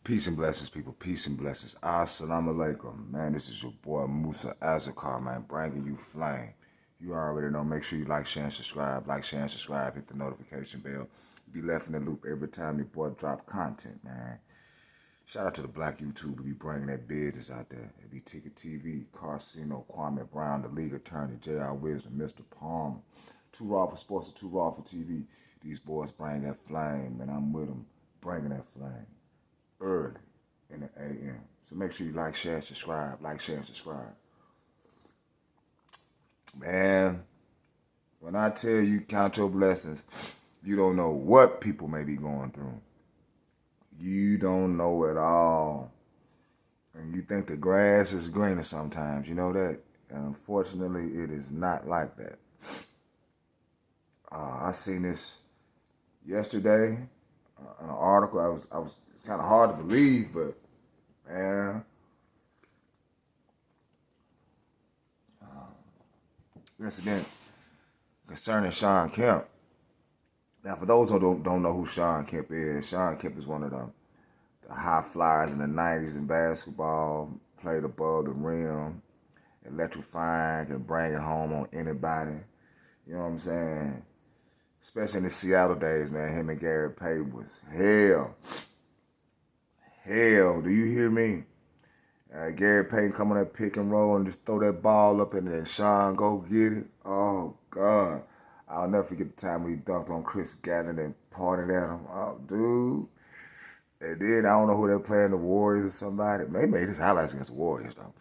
Peace and blessings, people. Peace and blessings. Assalamu alaikum. Man, this is your boy Musa Azakar, man, bringing you flame. You already know. Make sure you like, share, and subscribe. Like, share, and subscribe. Hit the notification bell. Be left in the loop every time your boy drop content, man. Shout out to the black YouTuber be bringing that business out there. It be Ticket TV, Carcino, Kwame Brown, the league attorney, J.R. Wisdom, Mr. Palmer. Too Raw for Sports and Too Raw for TV. These boys bring that flame, and I'm with them bringing that flame early in the AM. So make sure you like, share, subscribe. Like, share, and subscribe. Man, when I tell you count your blessings, you don't know what people may be going through. You don't know it all. And you think the grass is greener sometimes. You know that? And unfortunately, it is not like that. I seen this yesterday in an article. It's kind of hard to believe, but man, incident concerning Shawn Kemp. Now, for those who don't know who Shawn Kemp is one of the high flyers in the 90s in basketball, played above the rim, electrifying, can bring it home on anybody. You know what I'm saying? Especially in the Seattle days, man, him and Gary Payton was hell. Hell, do you hear me? Gary Payton come on that pick and roll and just throw that ball up and then Shawn go get it. Oh, God. I'll never forget the time when he dunked on Chris Gatton and pointed at him. Oh, dude. And then I don't know who they're playing, the Warriors or somebody. They made his highlights against the Warriors, though.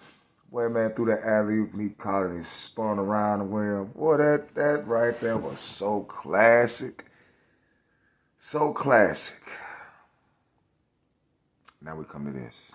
Boy, man, threw that alley-oop and he caught it and he spun around the rim. Boy, that right there was so classic. So classic. Now we come to this.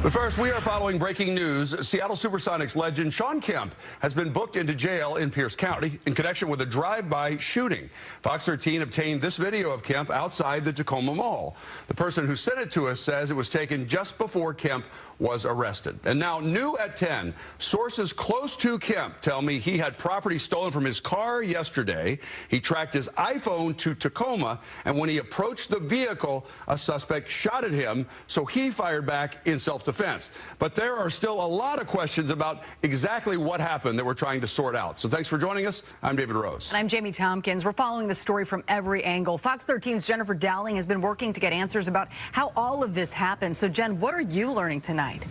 But first, we are following breaking news. Seattle Supersonics legend Shawn Kemp has been booked into jail in Pierce County in connection with a drive-by shooting. Fox 13 obtained this video of Kemp outside the Tacoma Mall. The person who sent it to us says it was taken just before Kemp was arrested. And now, new at 10, sources close to Kemp tell me he had property stolen from his car yesterday. He tracked his iPhone to Tacoma, and when he approached the vehicle, a suspect shot at him, so he fired back in self-defense. But there are still a lot of questions about exactly what happened that we're trying to sort out. So thanks for joining us. I'm David Rose. And I'm Jamie Tompkins. We're following the story from every angle. Fox 13's Jennifer Dowling has been working to get answers about how all of this happened. So, Jen, what are you learning tonight?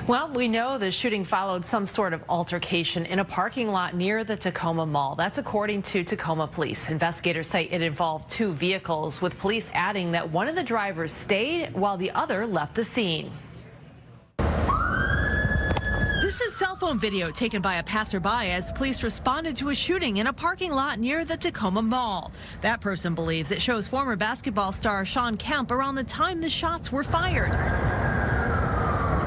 Well, we know the shooting followed some sort of altercation in a parking lot near the Tacoma Mall. That's according to Tacoma police. Investigators say it involved two vehicles, with police adding that one of the drivers stayed while the other left the scene. This is cell phone video taken by a passerby as police responded to a shooting in a parking lot near the Tacoma Mall. That person believes it shows former basketball star Shawn Kemp around the time the shots were fired.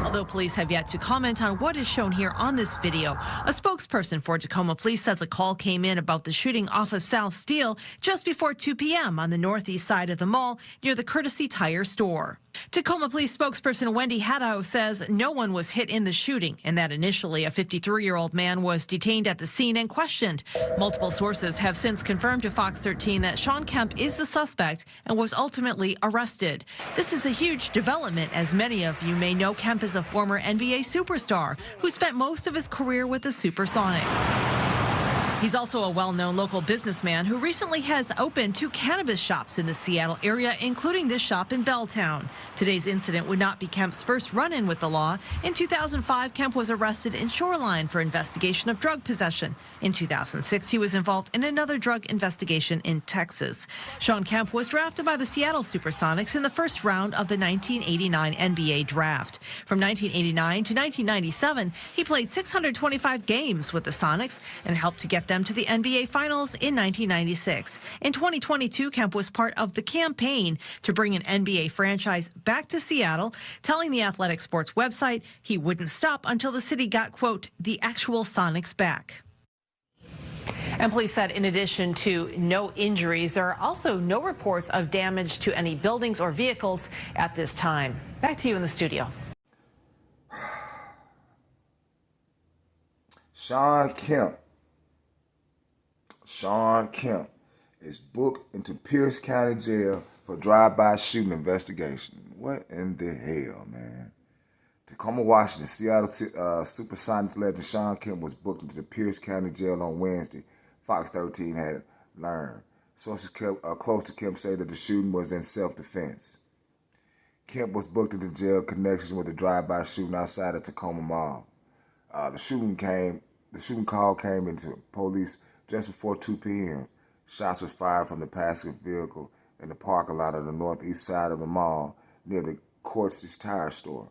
Although police have yet to comment on what is shown here on this video, a spokesperson for Tacoma Police says a call came in about the shooting off of South Steele just before 2 p.m. on the northeast side of the mall near the Courtesy Tire store. Tacoma Police spokesperson Wendy Haddow says no one was hit in the shooting and that initially a 53-year-old man was detained at the scene and questioned. Multiple sources have since confirmed to Fox 13 that Shawn Kemp is the suspect and was ultimately arrested. This is a huge development. As many of you may know, Kemp is a former NBA superstar who spent most of his career with the Supersonics. He's also a well-known local businessman who recently has opened 2 cannabis shops in the Seattle area, including this shop in Belltown. Today's incident would not be Kemp's first run-in with the law. In 2005, Kemp was arrested in Shoreline for investigation of drug possession. In 2006, he was involved in another drug investigation in Texas. Shawn Kemp was drafted by the Seattle Supersonics in the first round of the 1989 NBA draft. From 1989 to 1997, he played 625 games with the Sonics and helped to get them to the NBA Finals in 1996. In 2022, Kemp was part of the campaign to bring an NBA franchise back to Seattle, telling the Athletic Sports website he wouldn't stop until the city got, quote, the actual Sonics back. And police said in addition to no injuries, there are also no reports of damage to any buildings or vehicles at this time. Back to you in the studio. Shawn Kemp is booked into Pierce County Jail for drive-by shooting investigation. What in the hell, man? Tacoma, Washington, Seattle Supersonics legend Shawn Kemp was booked into the Pierce County Jail on Wednesday, Fox 13 had learned. Sources close to Kemp say that the shooting was in self-defense. Kemp was booked into jail in connection with a drive-by shooting outside of Tacoma Mall. The shooting call came into police just before 2 p.m. Shots were fired from the passenger vehicle in the parking lot of the northeast side of the mall near the Quartz's tire store.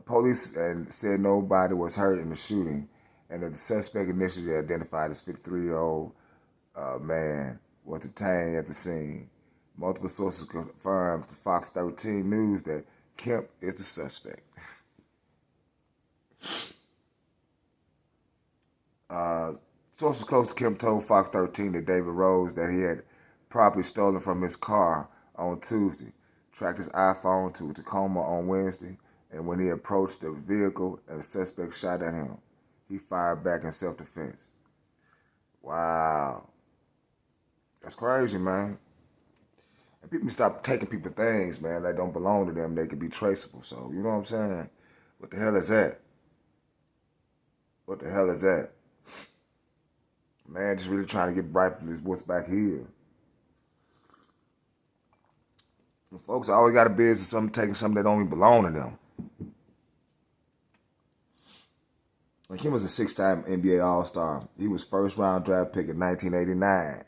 Police said nobody was hurt in the shooting, and that the suspect initially identified as 53-year-old man was detained at the scene. Multiple sources confirmed to Fox 13 News that Kemp is the suspect. Sources close to Kemp told Fox 13 that David Rose that he had property stolen from his car on Tuesday, tracked his iPhone to Tacoma on Wednesday, and when he approached the vehicle and the suspect shot at him, he fired back in self-defense. Wow. That's crazy, man. And people stop taking people's things, man, that don't belong to them. They could be traceable. So, you know what I'm saying? What the hell is that? What the hell is that? Man, just really trying to get bright from this what's back here. And folks always got a business of something taking something that don't even belong to them. Like, he was a 6-time NBA All-Star. He was first-round draft pick in 1989.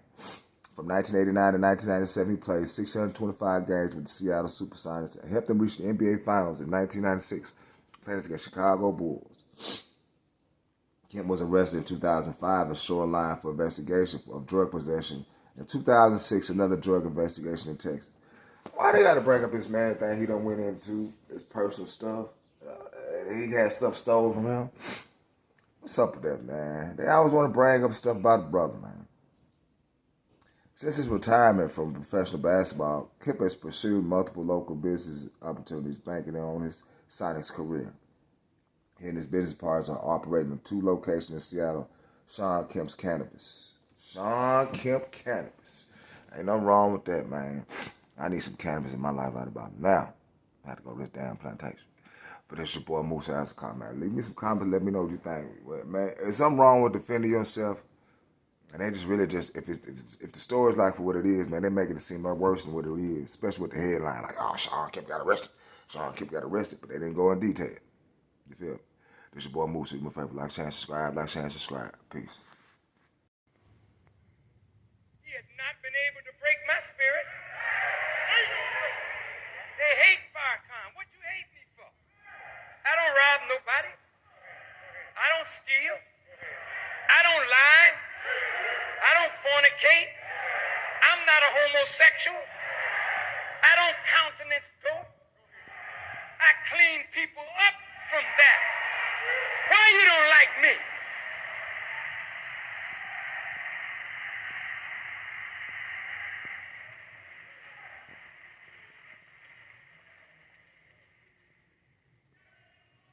From 1989 to 1997, he played 625 games with the Seattle Supersonics and helped them reach the NBA Finals in 1996, playing against Chicago Bulls. Kemp was arrested in 2005 in Shoreline for investigation of drug possession. In 2006, another drug investigation in Texas. Why they got to bring up this man thing he done went into, his personal stuff? He had stuff stolen from him. What's up with that, man? They always want to bring up stuff about the brother, man. Since his retirement from professional basketball, Kemp has pursued multiple local business opportunities, banking on his Sonics career. He and his business partners are operating in 2 locations in Seattle. Shawn Kemp's Cannabis. Shawn Kemp Cannabis. Ain't nothing wrong with that, man. I need some cannabis in my life right about now. I have to go to this damn plantation. But it's your boy Musa Asakar, man. Leave me some comments. Let me know what you think. Well, man, is something wrong with defending yourself? And they just really just, if the story's like for what it is, man, they making it seem much worse than what it is. Especially with the headline, like, oh, Shawn Kemp got arrested. Shawn Kemp got arrested, but they didn't go in detail. You feel me? This your boy Musa. My favorite. Like, share, and subscribe. Like, share, and subscribe. Peace. He has not been able to break my spirit. They hate Farrakhan. What you hate me for? I don't rob nobody. I don't steal. I don't lie. I don't fornicate. I'm not a homosexual. I don't countenance dope. I clean people up from that. Why you don't like me?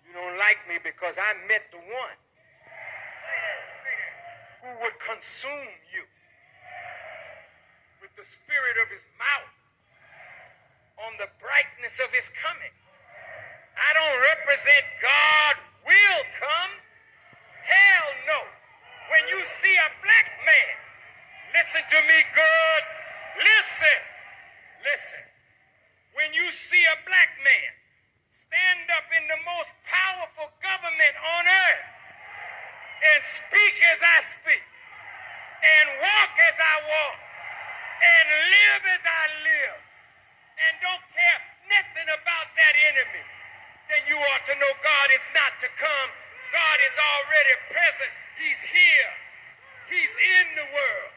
You don't like me because I met the one who would consume you with the spirit of his mouth on the brightness of his coming. I don't represent God will come. Hell no. When you see a black man, listen to me good. Listen. Listen. When you see a black man stand up in the most powerful government on earth and speak as I speak and walk as I walk and live as I live and don't care nothing about that enemy, then you ought to know God is not to come. God is already present. He's here. He's in the world.